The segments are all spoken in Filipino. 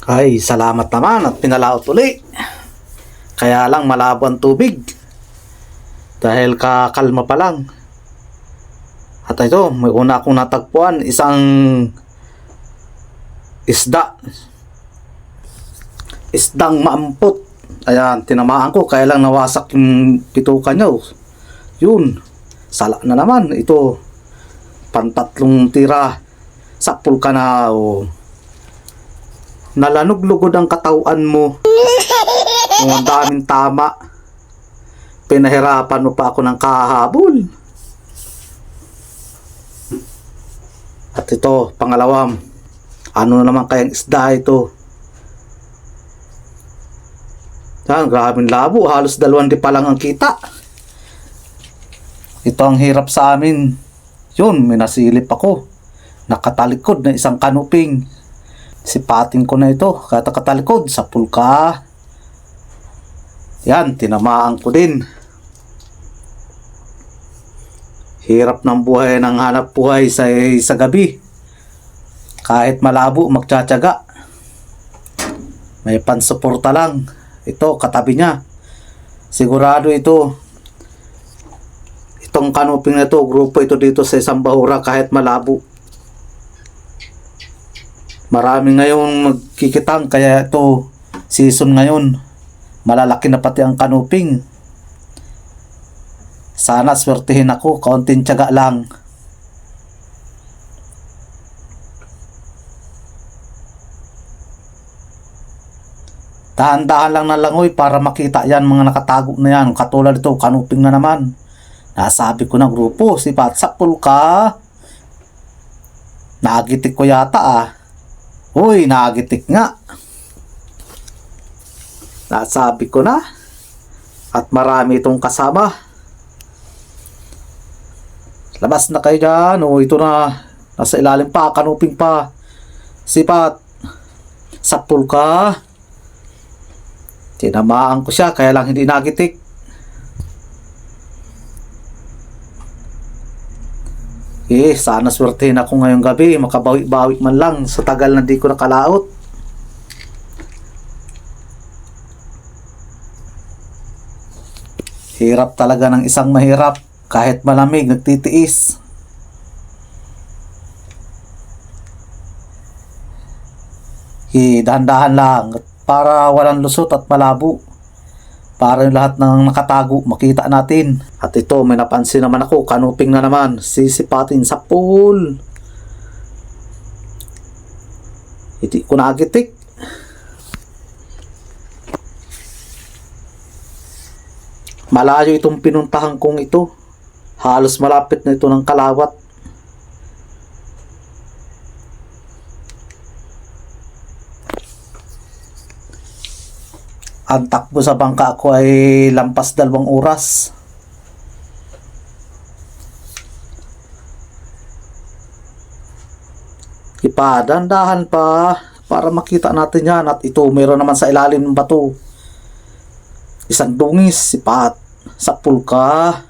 Ay, salamat naman at pinalaot uli. Kaya lang malabo ang tubig. Dahil kakalma pa lang. At ito, may una akong natagpuan, isang isda. Isdang maampot. Ayan, tinamaan ko, kaya lang nawasak yung pitukan niya. Yun, sala na naman. Ito, pantatlong tira. Sapul ka na. Nalanuglugod ang katawan mo. Ang daming tama. Pinahirapan mo pa ako ng kahabol. At ito, pangalawam. Ano na naman kayang isda ito? Yan, grabing labo. Halos 2 pa lang ang kita. Ito ang hirap sa amin. Yun, may nasilip ako. Nakatalikod na isang kanuping. Sipatin ko na ito. Katalikod sa pulka. Yan, tinamaan ko din. Hirap ng buhay ng hanap buhay sa gabi. Kahit malabo, magtsatsaga. May pansuporta lang. Ito, katabi niya. Sigurado ito. Itong kanuping na ito, grupo ito dito sa isang bahura kahit malabo. Marami ngayong magkikitang, kaya ito, season ngayon. Malalaki na pati ang kanuping. Sana swertihin ako, kaunting tiyaga lang. Dahan-dahan lang na langoy para makita yan, mga nakatago na yan. Katulad ito, kanuping na naman. Nasabi ko na grupo, si Patsapul ka. Nagitik ko yata Uy, nagitik nga. Nasabi ko na. At marami itong kasama. Labas na kayo dyan. Ito na. Nasa ilalim pa. Kanuping pa. Sipat. Sapul ka. Tinamaan ko siya. Kaya lang hindi nagitik. Sana swertehin ako ngayong gabi. Makabawi-bawi man lang. Sa tagal na di ko nakalaot. Hirap talaga ng isang mahirap. Kahit malamig, nagtitiis. Dahan-dahan lang. Para walang lusot at malabo. Para yung lahat ng nakatago, makita natin. At ito, may napansin naman ako. Kanuping na naman. Sisipatin sa pool. Hindi ko nagitik. Malayo itong pinuntahan kong ito. Halos malapit na ito ng Kalawat. Ang takbo sa bangka ko ay lampas 2 oras. Ipadandahan pa para makita natin yan. At ito, mayroon naman sa ilalim ng bato. Isang dungis, sipat, sa pulka.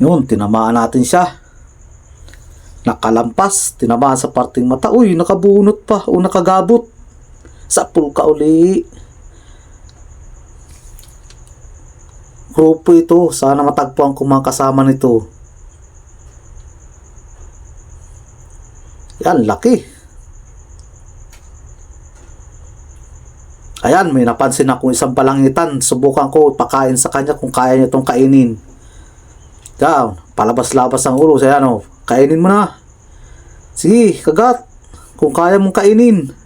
Yun, tinamaan natin siya. Nakalampas, tinamaan sa parting mata. Uy, nakabunot pa o nakagabot. Sa pulka uli. Grupo ito. Sana matagpuan ko mga kasama nito. Yan, laki. Ayan, may napansin akong isang palangitan. Subukan ko pakain sa kanya kung kaya niya itong kainin. Yan, palabas-labas ang ulo. Ayan, kainin mo na. Sige, kagat. Kung kaya mong kainin.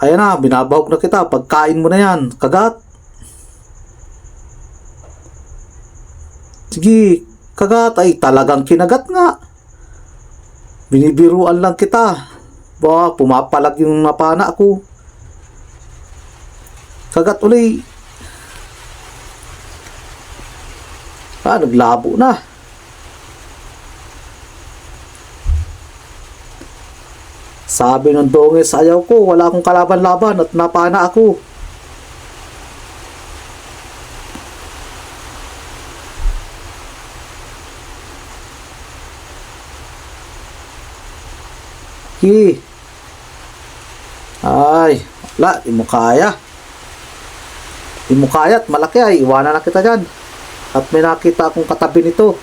Ayan na, binabahog na kita. Pagkain mo na yan. Kagat. Sige, kagat. Ay, talagang kinagat nga. Binibiruan lang kita. Pumapalag yung napana ko. Kagat uli. Naglabo na. Sabi ng donges, ayaw ko, wala akong kalaban-laban at napana ako. Hi. Ay, wala, di mo kaya. Di mo kaya at malaki ay, iwanan na kita dyan. At may nakita akong katabi nito.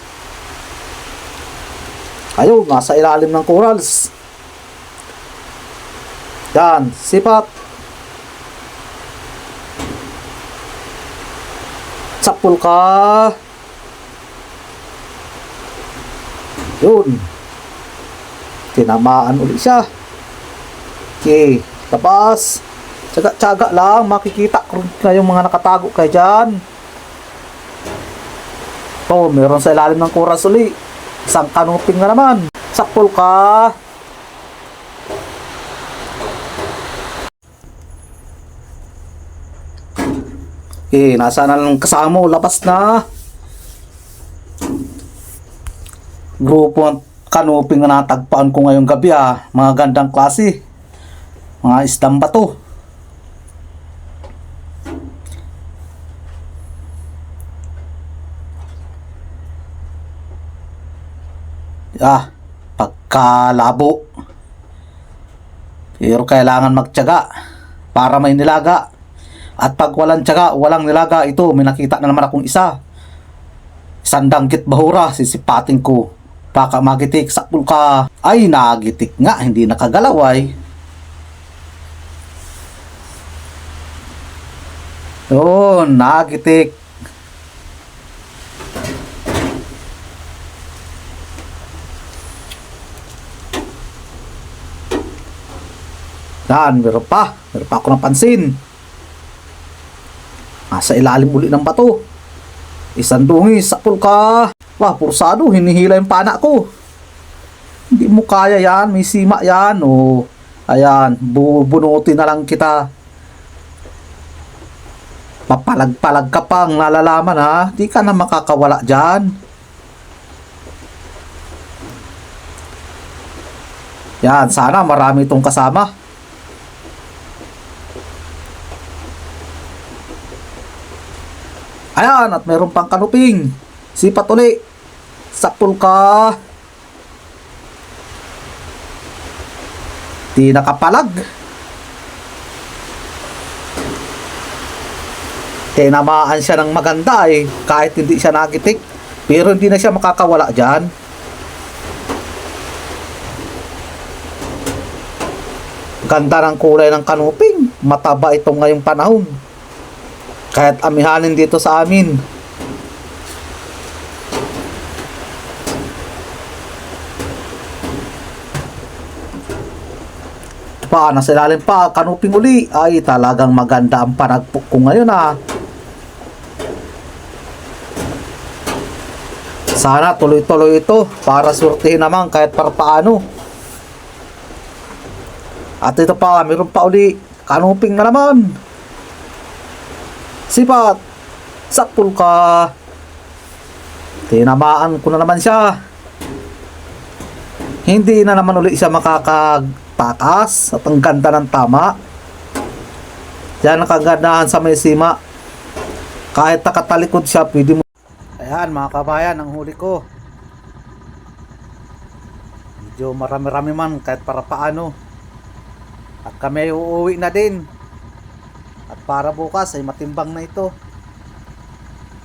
Ayun, nasa ilalim ng corals. Yan, sipat. Sapul ka. Yun. Tinamaan ulit siya. Okay, tapos tsaga-tsaga lang, makikita ko na yung mga nakatago kayo dyan. Oh, meron sa ilalim ng kuras uli. Isang kanuping na naman. Sakpol ka. Okay, nasa na lang kasama mo, labas na. Grupo ng kanuping na natagpaan ko ngayong gabi mga gandang klase. Mga isdang bato. Pagkalabo. Pero kailangan magtiyaga para may nilaga. At pag walang tiyaga, walang nilaga, ito, may nakita na naman akong isa. Isang danggit bahura, sisipating ko. Baka magitik, sakpul ka. Ay, nagitik nga, hindi nakagalaw ay. Yun, nagitik. Yan, meron pa ako napansin. Nasa ilalim uli ng bato. Isang dungis, sakpul ka. Wah, pursado, hinihila yung pana ko. Hindi mo kaya yan, may sima yan. O, ayan, bubunutin na lang kita. Papalag-palag ka pang nalalaman di ka na makakawala dyan. Yan, sana marami itong kasama. Ayan, at meron pang kanuping. Sipat uli. Sakpul ka. Di nakapalag. Tinamaan siya ng maganda kahit hindi siya nagitik. Pero hindi na siya makakawala dyan. Ganda ng kulay ng kanuping. Mataba ito ngayong panahon. Kahit amihanin dito sa amin. Nasa ilalim pa, kanuping uli. Ay, talagang maganda ang panagpuk ko ngayon Sana tuloy-tuloy ito para surtihin naman kahit para paano. At ito pa, meron pa uli. Kanuping na naman. Sipat. Sakpul ka. Tinamaan ko na naman siya. Hindi na naman uli siya makakagpatas. At ang ganda ng tama. Yan ang kagandahan sa may sima. Kahit nakatalikod siya, pwede mo. Ayan mga kabayan, ang huli ko. Medyo marami-rami man kahit para paano. At kami ay uuwi na din. At para bukas ay matimbang na ito.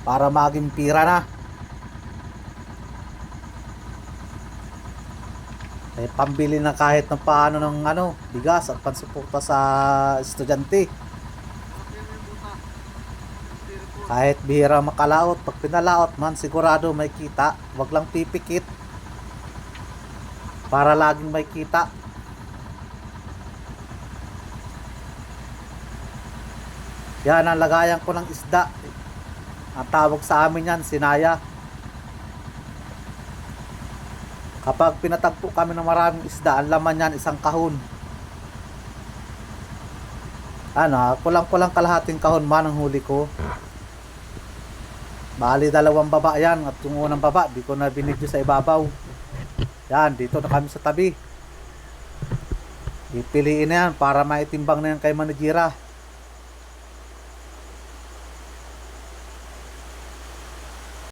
Para maging pira na. Ay pambili na kahit na paano ng bigas at pansuporta sa estudyante. Kahit bihira makalaot, pag pinalaot man sigurado may kita. Wag lang pipikit. Para laging may kita. Yan ang lagayan ko ng isda. Ang tawag sa amin yan, sinaya. Kapag pinatagpo kami ng maraming isda, ang laman yan isang kahon. Kulang-kulang kalahating kahon man ang huli ko. Bali 2 baba yan. At yung unang baba, di ko na binidyo sa ibabaw. Yan, dito na kami sa tabi. Ipiliin na yan para maitimbang na yan kay Manijira.